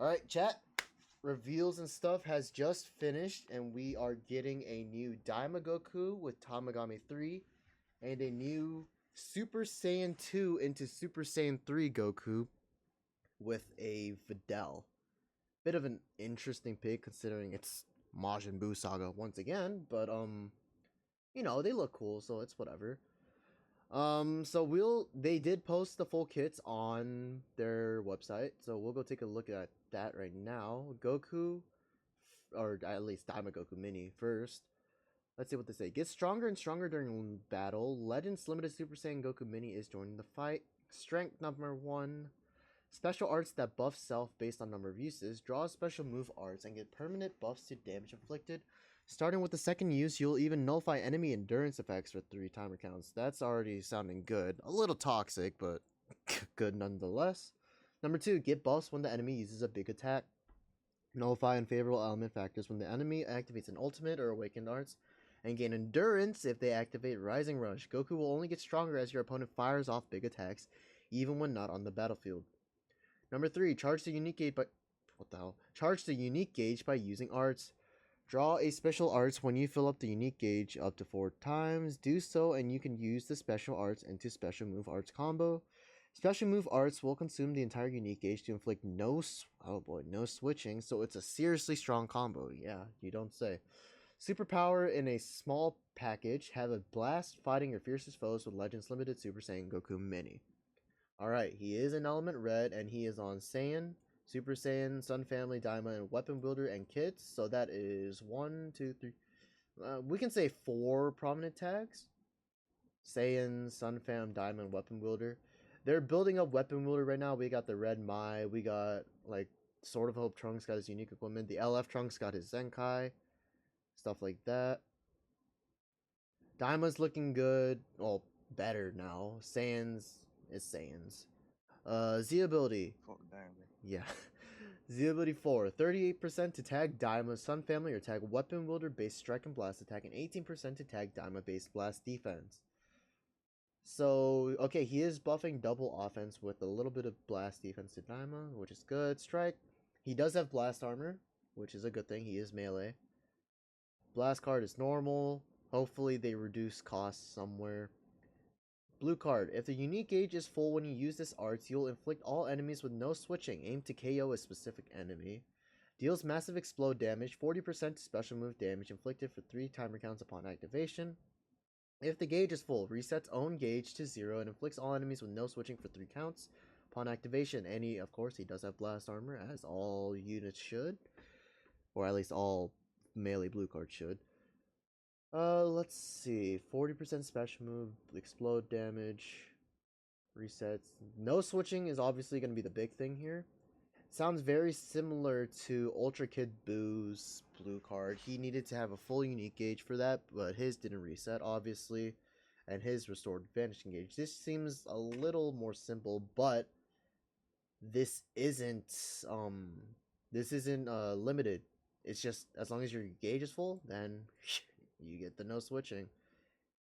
Alright, chat. Reveals and stuff has just finished, and we are getting a new Daima Goku with Tamagami 3, and a new Super Saiyan 2 into Super Saiyan 3 Goku with a Videl. Bit of an interesting pick considering it's Majin Buu Saga once again, but you know, they look cool, so it's whatever. They did post the full kits on their website, so we'll go take a look at that right now. Goku, or at least Daima Goku Mini first. Let's see what they say. Get stronger and stronger during battle. Legends Limited Super Saiyan Goku Mini is joining the fight. Strength number 1. Special arts that buff self based on number of uses. Draw special move arts and get permanent buffs to damage inflicted. Starting with the second use, you'll even nullify enemy endurance effects for 3 timer counts. That's already sounding good. A little toxic, but good nonetheless. Number 2, get buffs when the enemy uses a big attack. Nullify unfavorable element factors when the enemy activates an ultimate or awakened arts. And gain endurance if they activate Rising Rush. Goku will only get stronger as your opponent fires off big attacks, even when not on the battlefield. Number 3, charge the unique gauge by... What the hell? Charge the unique gauge by using arts. Draw a special arts when you fill up the unique gauge up to 4 times. Do so and you can use the special arts into special move arts combo. Special move arts will consume the entire unique gauge to inflict no switching, so it's a seriously strong combo. Yeah, you don't say. Superpower in a small package. Have a blast fighting your fiercest foes with Legends Limited Super Saiyan Goku Mini. Alright, he is in Element Red and he is on Saiyan, Super Saiyan, Sun Family, Daima, and Weapon Builder and Kits. So that is 1, 2, 3. We can say 4 prominent tags. Saiyan, Sun Fam, Daima, and Weapon Builder. They're building up Weapon Builder right now. We got the Red Mai. We got, like, Sword of Hope Trunks got his unique equipment. The LF Trunks got his Zenkai. Stuff like that. Daima's looking good. Well, better now. Saiyans is Saiyans. Z ability. Yeah. Z ability 4. 38% to tag Daima Sun Family or tag Weapon Wielder based strike and blast attack, and 18% to tag Daima based blast defense. So, okay, he is buffing double offense with a little bit of blast defense to Daima, which is good. Strike. He does have blast armor, which is a good thing. He is melee. Blast card is normal. Hopefully they reduce costs somewhere. Blue card. If the unique gauge is full when you use this arts, you'll inflict all enemies with no switching. Aim to KO a specific enemy. Deals massive explode damage. 40% special move damage inflicted for 3 timer counts upon activation. If the gauge is full, resets own gauge to 0 and inflicts all enemies with no switching for 3 counts upon activation. Of course, he does have blast armor, as all units should. Or at least all melee blue cards should. Let's see. 40% special move, explode damage, resets. No switching is obviously going to be the big thing here. Sounds very similar to Ultra Kid Boo's blue card. He needed to have a full unique gauge for that, but his didn't reset, obviously. And his restored vanishing gauge. This seems a little more simple, but this isn't limited. It's just as long as your gauge is full, then you get the no switching.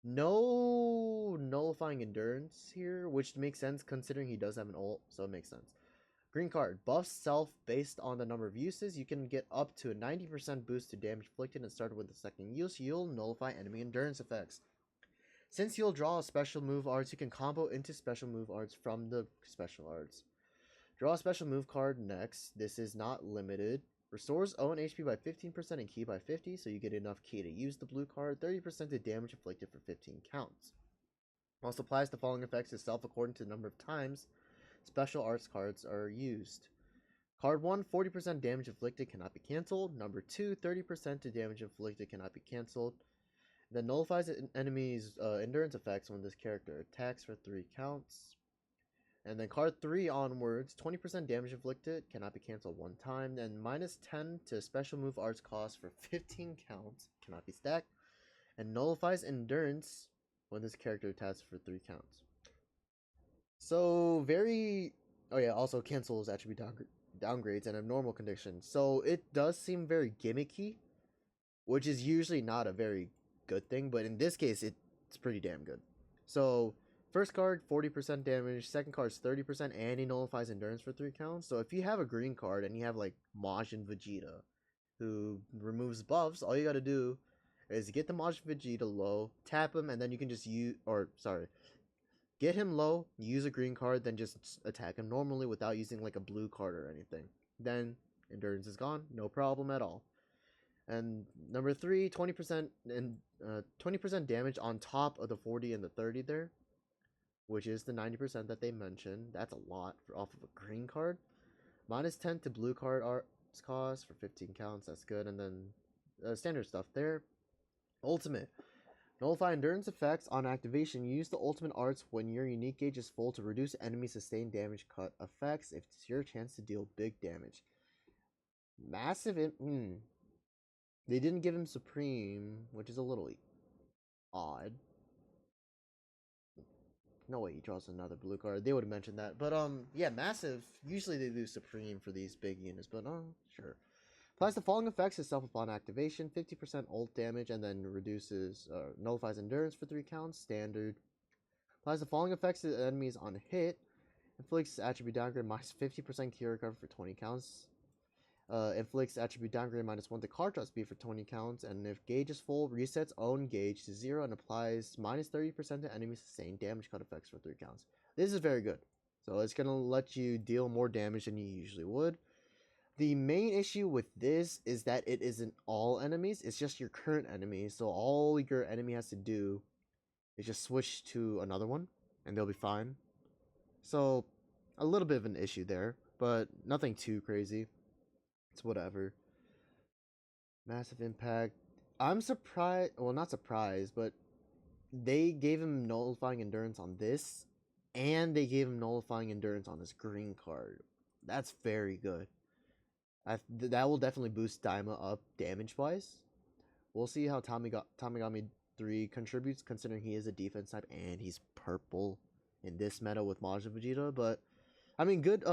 No nullifying endurance here, which makes sense considering he does have an ult, so it makes sense. Green card. Buff self based on the number of uses. You can get up to a 90% boost to damage inflicted and start with the second use. You'll nullify enemy endurance effects. Since you'll draw a special move arts, you can combo into special move arts from the special arts. Draw a special move card next. This is not limited. Restores own HP by 15% and ki by 50, so you get enough ki to use the blue card. 30% to damage inflicted for 15 counts. Also applies the following effects to self according to the number of times special arts cards are used. Card 1, 40% damage inflicted cannot be cancelled. Number 2, 30% to damage inflicted cannot be cancelled. Then nullifies an enemy's endurance effects when this character attacks for 3 counts. And then card 3 onwards, 20% damage inflicted, cannot be cancelled 1 time. Then minus 10 to special move arts cost for 15 counts, cannot be stacked. And nullifies endurance when this character attacks for 3 counts. So, also cancels attribute downgrades and abnormal conditions. So, it does seem very gimmicky, which is usually not a very good thing, but in this case, it's pretty damn good. So, First card, 40% damage. Second card is 30%, and he nullifies endurance for 3 counts. So if you have a green card and you have like Majin Vegeta, who removes buffs, all you gotta do is get the Majin Vegeta low, tap him, and then you can just get him low, use a green card, then just attack him normally without using like a blue card or anything. Then endurance is gone, no problem at all. And number 3, 20% and 20% damage on top of the 40 and the 30 there, which is the 90% that they mentioned. That's a lot off of a green card. Minus 10 to blue card arts cost for 15 counts. That's good. And then standard stuff there. Ultimate. Nullify endurance effects on activation. Use the ultimate arts when your unique gauge is full to reduce enemy sustained damage cut effects if it's your chance to deal big damage. Massive. They didn't give him Supreme, which is a little odd. No way he draws another blue card. They would have mentioned that. But, yeah, massive. Usually they do Supreme for these big units, but, sure. Applies the following effects itself upon activation. 50% ult damage, and then nullifies endurance for 3 counts. Standard. Applies the following effects to the enemies on hit. Inflicts attribute downgrade minus 50% cure recovery for 20 counts. Inflicts attribute downgrade minus 1 to card draw speed for 20 counts, and if gauge is full, resets own gauge to 0 and applies minus 30% to enemy sustained damage cut effects for 3 counts. This is very good. So it's going to let you deal more damage than you usually would. The main issue with this is that it isn't all enemies, it's just your current enemy. So all your enemy has to do is just switch to another one, and they'll be fine. So a little bit of an issue there, but nothing too crazy. It's whatever. Massive impact. I'm surprised. Well, not surprised, but they gave him nullifying endurance on this, and they gave him nullifying endurance on this green card. That's very good. That will definitely boost Daima up damage-wise. We'll see how Tamagami 3 contributes, considering he is a defense type and he's purple in this meta with Majin Vegeta, but I mean, good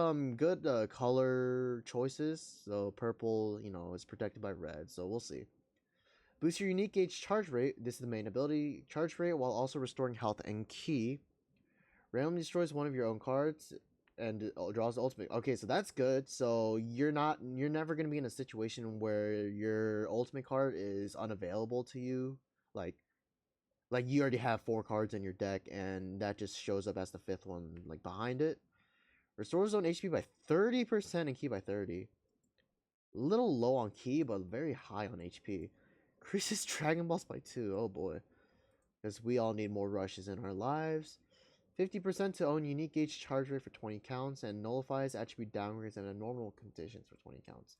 color choices. So purple, is protected by red. So we'll see. Boost your unique gauge charge rate. This is the main ability. Charge rate while also restoring health and ki. Randomly destroys one of your own cards and draws the ultimate. Okay, so that's good. So you're never gonna be in a situation where your ultimate card is unavailable to you. Like you already have 4 cards in your deck, and that just shows up as the 5th one, like behind it. Restores own HP by 30% and ki by 30. Little low on ki, but very high on HP. Increases Dragon Balls by 2. Oh boy. Because we all need more rushes in our lives. 50% to own unique gauge charge rate for 20 counts, and nullifies attribute downgrades and normal conditions for 20 counts.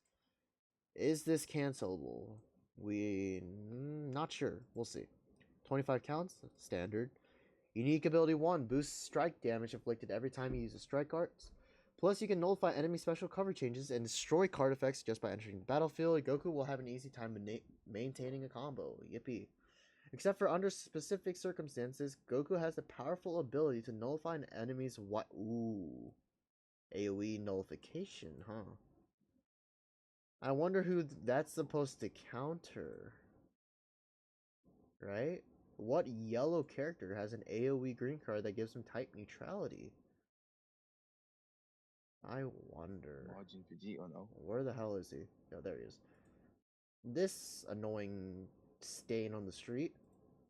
Is this cancelable? Not sure. We'll see. 25 counts, standard. Unique ability 1, boosts strike damage inflicted every time you use a strike cards. Plus, you can nullify enemy special cover changes and destroy card effects just by entering the battlefield. Goku will have an easy time maintaining a combo. Yippee. Except for under specific circumstances, Goku has the powerful ability to nullify an enemy's AoE nullification, huh? I wonder who that's supposed to counter. Right? What yellow character has an AoE green card that gives him type neutrality? I wonder. Majin Vegeta, no. Where the hell is he? Oh, there he is. This annoying stain on the street.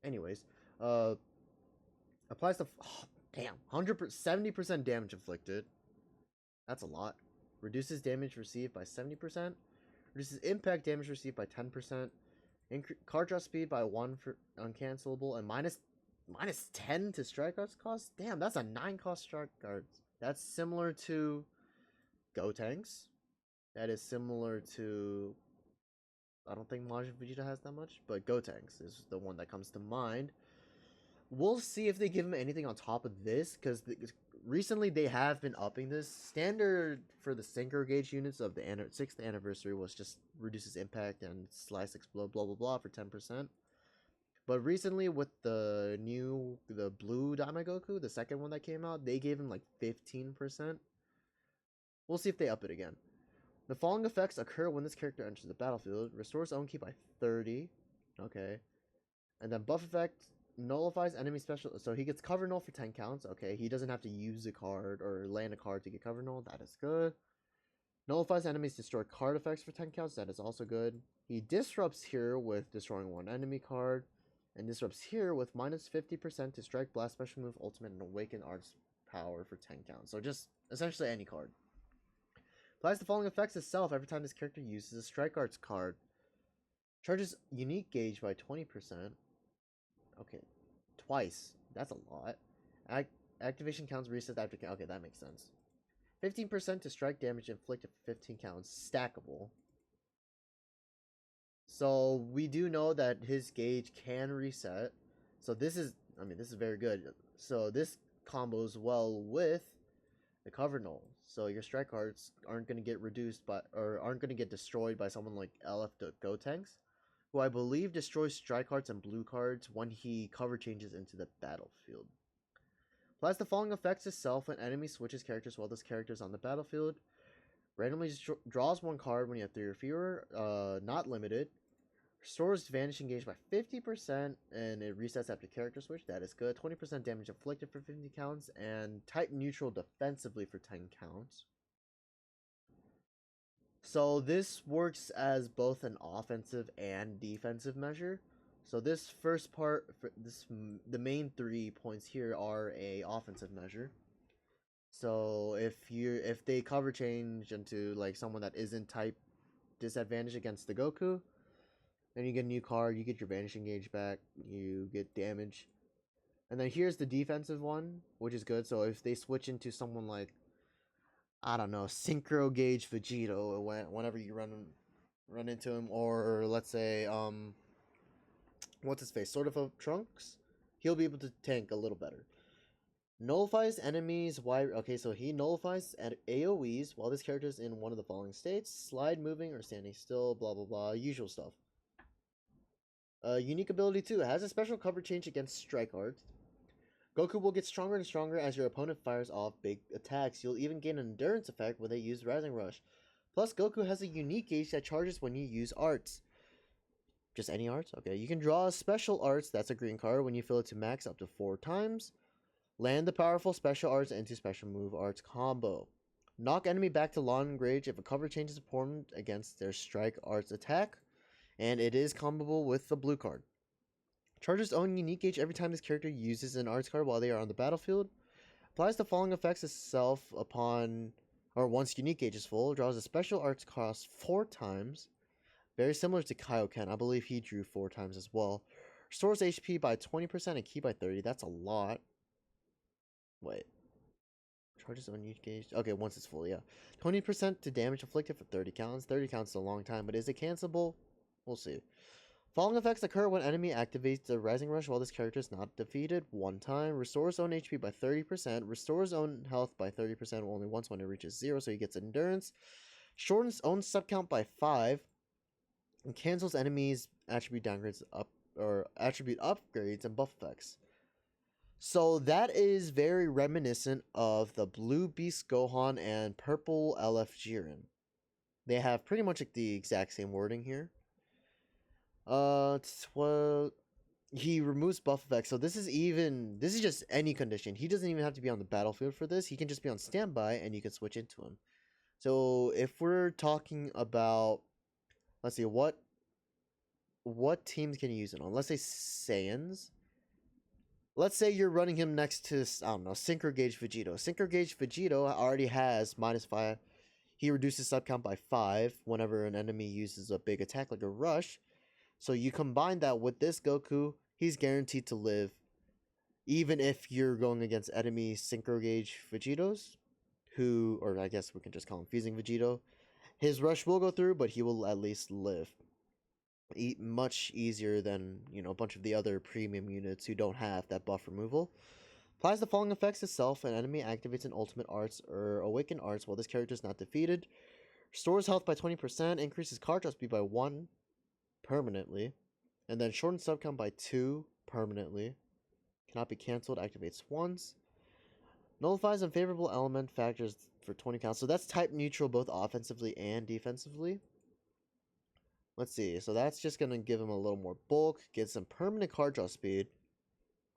Anyways, applies to 70% damage inflicted. That's a lot. Reduces damage received by 70%. Reduces impact damage received by 10%. Card draw speed by 1 for uncancelable, and minus 10 to strike cards cost. Damn, that's a 9 cost strike cards. That's similar to Gotenks. That is similar to, I don't think Majin Vegeta has that much, but Gotenks is the one that comes to mind. We'll see if they give him anything on top of this, because recently they have been upping this. Standard for the synchro gauge units of the 6th anniversary was just reduces impact and slice explode blah blah blah for 10%. But recently with the blue Daimagoku, the second one that came out, they gave him like 15%. We'll see if they up it again. The following effects occur when this character enters the battlefield. Restores own ki by 30. Okay. And then buff effect nullifies enemy special. So he gets cover null for 10 counts. Okay, he doesn't have to use a card or land a card to get cover null. That is good. Nullifies enemies destroy card effects for 10 counts. That is also good. He disrupts here with destroying one enemy card. And disrupts here with minus 50% to strike, blast, special move, ultimate, and awaken arts power for 10 counts. So just essentially any card. Applies the following effects itself every time this character uses a strike arts card. Charges unique gauge by 20%. Okay, twice. That's a lot. Activation counts reset after. Okay, that makes sense. 15% to strike damage inflicted for 15 counts. Stackable. So we do know that his gauge can reset. So this is, I mean, this is very good. So this combos well with the cover null. So your strike cards aren't going to get reduced by, or aren't going to get destroyed by someone like LF Gotenks, who I believe destroys strike cards and blue cards when he cover changes into the battlefield. Applies the following effects itself when enemy switches characters while this character is on the battlefield. Randomly draws one card when you have 3 or fewer, not limited. Restores vanishing gauge by 50% and it resets after character switch. That is good. 20% damage inflicted for 50 counts and type neutral defensively for 10 counts. So this works as both an offensive and defensive measure. So this first part, the main 3 points here are a offensive measure. So if they cover change into like someone that isn't type disadvantage against the Goku, then you get a new card, you get your vanishing gauge back, you get damage. And then here's the defensive one, which is good. So if they switch into someone like, I don't know, Synchro Gauge Vegito whenever you run into him, or let's say what's his face, sort of a Trunks, he'll be able to tank a little better. Nullifies enemies. Why? Okay, so he nullifies at AoEs while this character is in one of the following states: slide, moving, or standing still. Blah blah blah. Usual stuff. Unique ability 2 has a special cover change against strike arts. Goku will get stronger and stronger as your opponent fires off big attacks. You'll even gain an endurance effect when they use Rising Rush. Plus, Goku has a unique gauge that charges when you use arts. Just any arts? Okay, you can draw a special arts, that's a green card, when you fill it to max up to 4 times. Land the powerful special arts into special move arts combo. Knock enemy back to long range if a cover change is performed against their strike arts attack. And it is comboable with the blue card. Charges own unique gauge every time this character uses an arts card while they are on the battlefield. Applies the following effects itself upon, or once unique gauge is full. Draws a special arts cost 4 times. Very similar to Kaioken. I believe he drew 4 times as well. Restores HP by 20% and ki by 30. That's a lot. Wait. Charges own unique gauge. Okay, once it's full, yeah. 20% to damage inflicted for 30 counts. 30 counts is a long time, but is it cancelable? We'll see. Following effects occur when enemy activates the Rising Rush while this character is not defeated. 1 time. Restores own HP by 30%. Restores own health by 30% only once when it reaches 0, so he gets endurance. Shortens own sub count by 5. And cancels enemies' attribute downgrades or attribute upgrades and buff effects. So that is very reminiscent of the Blue Beast Gohan and Purple LF Jiren. They have pretty much like the exact same wording here. Well, he removes buff effects. So this is just any condition. He doesn't even have to be on the battlefield for this. He can just be on standby and you can switch into him. So if we're talking about, let's see, what teams can you use it on? Let's say Saiyans. Let's say you're running him next to, I don't know, Synchro Gauge Vegito. Synchro Gauge Vegito already has -5. He reduces sub count by 5 whenever an enemy uses a big attack like a rush. So you combine that with this Goku, he's guaranteed to live. Even if you're going against enemy Synchro Gauge Vegitos, who, or I guess we can just call him Fusing Vegito. His rush will go through, but he will at least live. Much easier than, you know, a bunch of the other premium units who don't have that buff removal. Applies the following effects itself. An enemy activates an ultimate arts or awakened arts while this character is not defeated. Restores health by 20%, increases card draw speed by 1 permanently, and then shortens sub count by 2 permanently. Cannot be cancelled, activates once. Nullifies unfavorable element factors for 20 counts. So that's type neutral both offensively and defensively. Let's see. So that's just going to give him a little more bulk, get some permanent card draw speed.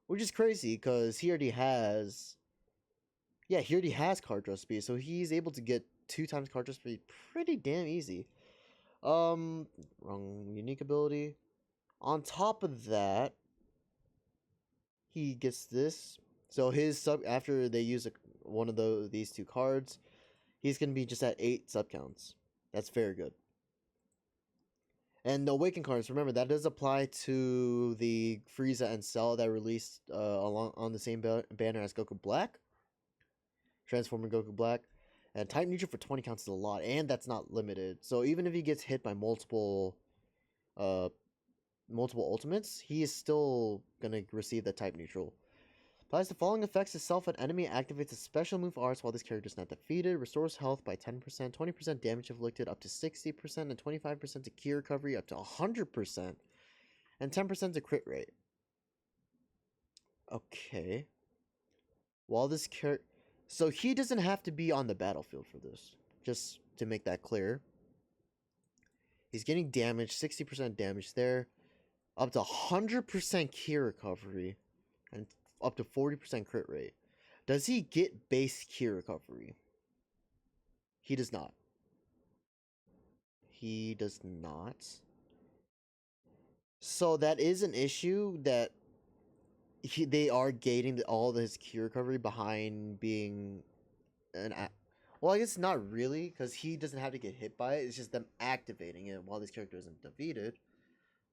which is crazy because he already has. Yeah, he already has card draw speed, so he's able to get 2 times card draw speed pretty damn easy. Wrong unique ability. On top of that, he gets this. So his sub after they use one of these 2 cards, he's gonna be just at 8 sub counts. That's very good. And the Awaken cards, remember that does apply to the Frieza and Cell that released along on the same banner as Goku Black, Transformer Goku Black, and type neutral for 20 counts is a lot, and that's not limited. So even if he gets hit by multiple ultimates, he is still gonna receive the type neutral. Applies the following effects to self and enemy, activates a special move arts while this character is not defeated, restores health by 10%, 20% damage inflicted up to 60%, and 25% to key recovery up to 100%, and 10% to crit rate. Okay. While this character... So he doesn't have to be on the battlefield for this, just to make that clear. He's getting damage, 60% damage there, up to 100% key recovery, and up to 40% crit rate. Does he get base key recovery? He does not. He does not. So that is an issue that they are gating all of his key recovery behind being an... Well, I guess not really, because he doesn't have to get hit by it. It's just them activating it while this character isn't defeated.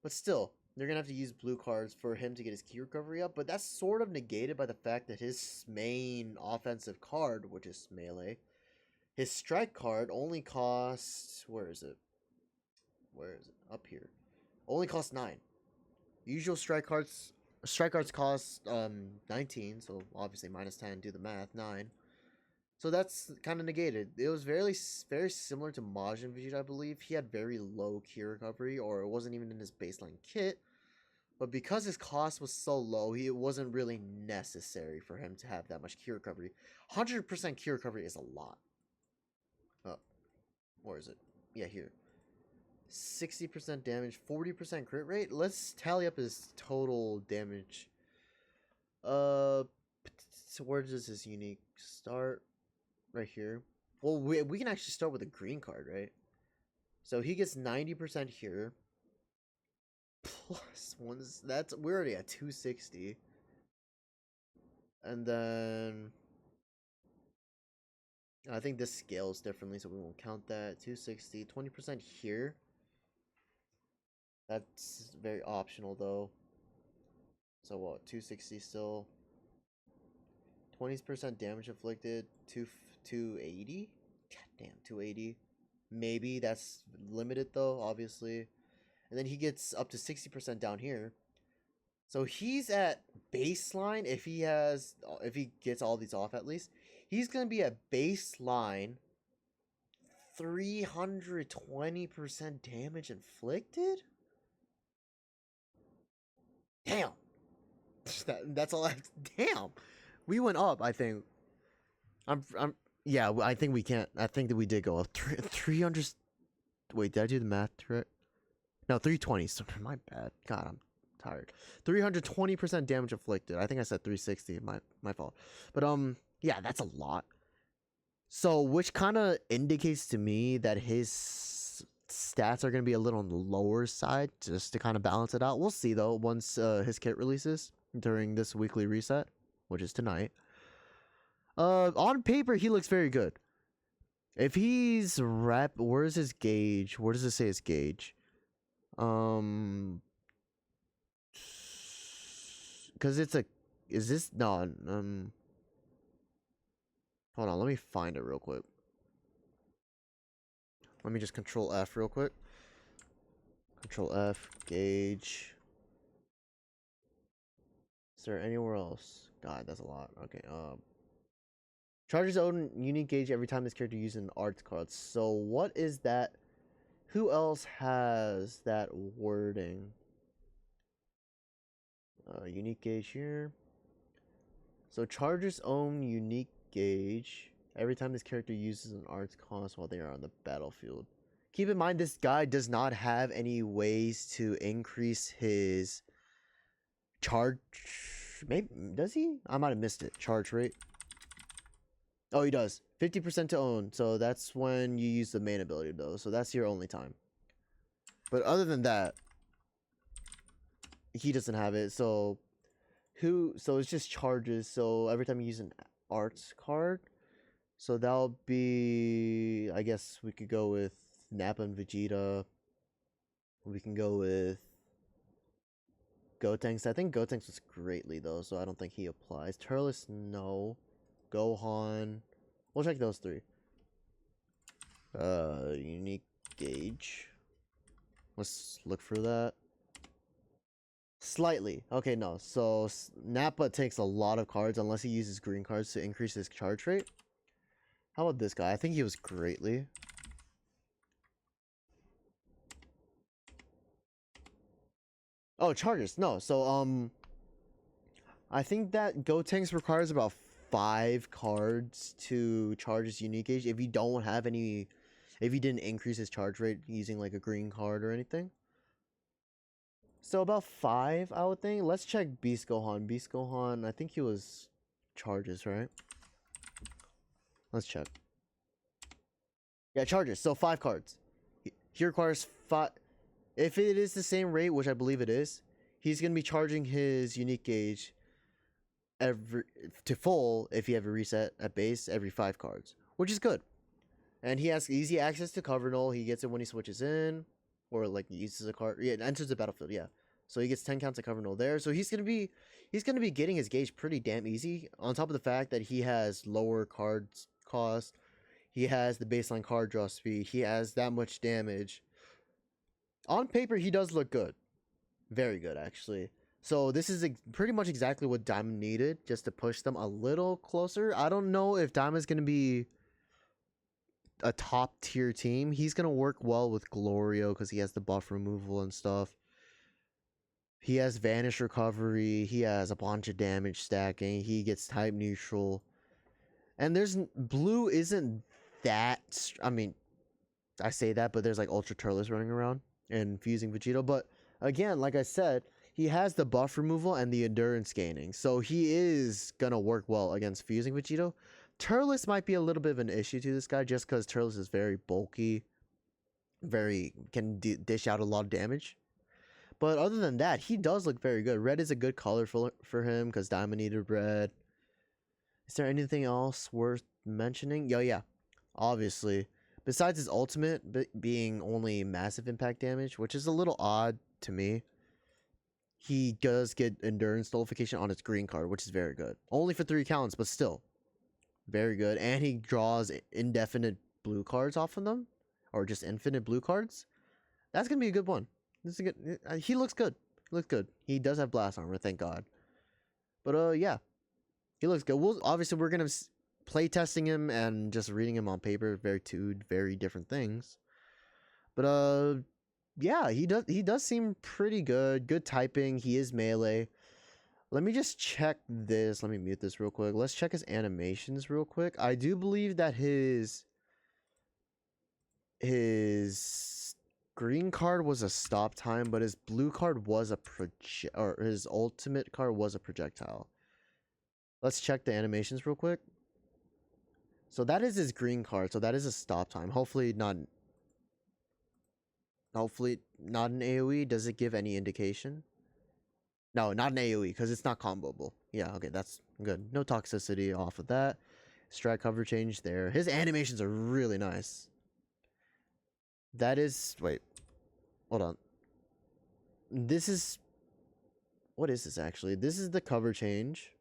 But still, they're going to have to use blue cards for him to get his key recovery up. But that's sort of negated by the fact that his main offensive card, which is melee, his strike card only costs... Where is it? Up here. Only costs 9. Usual strike cards cost 19, so obviously minus 10, do the math, 9. So that's kind of negated. It was very similar to Majin Vegeta, I believe. He had very low key recovery, or it wasn't even in his baseline kit. But because his cost was so low, it wasn't really necessary for him to have that much key recovery. 100% key recovery is a lot. Oh, where is it? Yeah, here. 60% damage, 40% crit rate. Let's tally up his total damage. So where does this unique start? Right here. Well, we can actually start with a green card, right? So he gets 90% here. Plus ones. We're already at 260. And then I think this scales differently, so we won't count that. 260, 20% here. That's very optional though. So what? 260 still. 20% damage inflicted. 280. God damn, 280. Maybe that's limited though, obviously. And then he gets up to 60% down here. So he's at baseline if he gets all these off at least. He's gonna be at baseline 320% damage inflicted. Damn. That's all. Damn. We went up. I think. Yeah. I think we can't. I think that we did go up 300. Wait, did I do the math correct? No, 320. So my bad. God, I'm tired. 320% damage inflicted. I think I said 360. My fault. But yeah, that's a lot. So, which kind of indicates to me that his stats are going to be a little on the lower side, just to kind of balance it out. We'll see though once his kit releases during this weekly reset, which is tonight. On paper, he looks very good. If he's where's his gauge? Where does it say his gauge? Because it's a, is this, no, hold on, let me find it real quick. Let me just control F real quick. Control F, gauge. Is there anywhere else? God, that's a lot. Okay, charges own unique gauge every time this character uses an arts card. So what is that? Who else has that wording? Unique gauge here. So charges own unique gauge every time this character uses an arts cost while they are on the battlefield. Keep in mind, this guy does not have any ways to increase his charge maybe does he? I might have missed it. Charge rate. Oh, he does. 50% to own. So that's when you use the main ability though. So that's your only time. But other than that, he doesn't have it. So so it's just charges. So every time you use an arts card, so that'll be, I guess we could go with Nappa and Vegeta. We can go with Gotenks. I think Gotenks was greatly though, so I don't think he applies. Turles, no. Gohan. We'll check those three. Unique gauge. Let's look for that. Slightly. Okay, no. So Nappa takes a lot of cards unless he uses green cards to increase his charge rate. How about this guy? I think he was greatly. Oh, charges. No. So I think that Gotenks requires about 5 cards to charge his unique gauge if you don't have any, if you didn't increase his charge rate using like a green card or anything. So about 5, I would think. Let's check Beast Gohan. Beast Gohan, I think he was charges, right? Let's check. Yeah, charges. So 5 cards. He requires 5. If it is the same rate, which I believe it is, he's going to be charging his unique gauge to full if you have a reset at base every 5 cards, which is good. And he has easy access to cover null. He gets it when he switches in, or like uses a card. Yeah, it enters the battlefield. Yeah, so he gets 10 counts of cover null there. So he's gonna be getting his gauge pretty damn easy. On top of the fact that he has lower cards cost, he has the baseline card draw speed. He has that much damage. On paper, he does look good, very good actually. So this is pretty much exactly what Diamond needed, just to push them a little closer. I don't know if Diamond's gonna be a top tier team. He's gonna work well with Glorio because he has the buff removal and stuff. He has vanish recovery. He has a bunch of damage stacking. He gets type neutral. And blue isn't that. I mean, I say that, but there's like Ultra Turles running around and fusing Vegito. But again, like I said, he has the buff removal and the endurance gaining, so he is gonna work well against fusing Vegito. Turles might be a little bit of an issue to this guy just because Turles is very bulky, can dish out a lot of damage. But other than that, he does look very good. Red is a good color for him because Diamond needed red. Is there anything else worth mentioning? Yeah. Obviously, besides his ultimate being only massive impact damage, which is a little odd to me, he does get endurance nullification on his green card, which is very good. Only for 3 counts, but still very good. And he draws indefinite blue cards off of them, or just infinite blue cards. That's gonna be a good one. This is a good. He looks good. He looks good. He does have blast armor, thank God. But yeah, he looks good. Obviously we're gonna play testing him and just reading him on paper. Two very different things. But yeah, he does seem pretty good. Good typing. He is melee. Let me just check this. Let me mute this real quick. Let's check his animations real quick. I do believe that his green card was a stop time, but his blue card was or his ultimate card was a projectile. Let's check the animations real quick. So that is his green card. So that is a stop time. Hopefully not an AoE. Does it give any indication? No, not an AoE because it's not comboable. Yeah, okay, that's good. No toxicity off of that. Strat cover change there. His animations are really nice. That is... Wait. Hold on. This is... What is this actually? This is the cover change.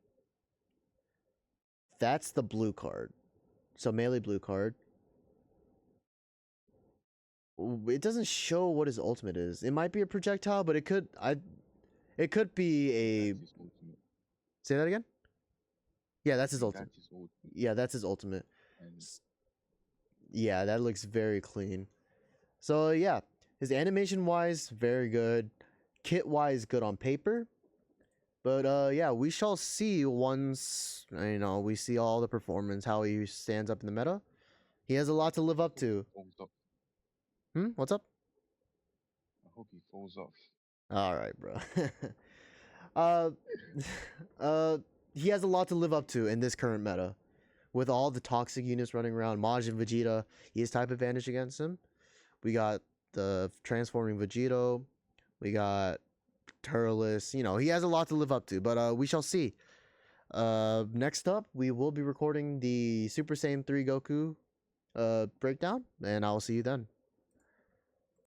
That's the blue card. So melee blue card. It doesn't show what his ultimate is. It might be a projectile, but it could... It could be a... Say that again? Yeah, that's his ultimate. Yeah, that's his ultimate. Yeah, that looks very clean. So yeah, his animation-wise, very good. Kit-wise, good on paper. But yeah, we shall see once, we see all the performance, how he stands up in the meta. He has a lot to live up to. What's up? I hope he falls off. Alright, bro. uh, uh, he has a lot to live up to in this current meta. With all the toxic units running around, Majin Vegeta, he has type advantage against him. We got the transforming Vegito. We got Turles. You know, he has a lot to live up to, but we shall see. Next up, we will be recording the Super Saiyan 3 Goku breakdown, and I'll see you then.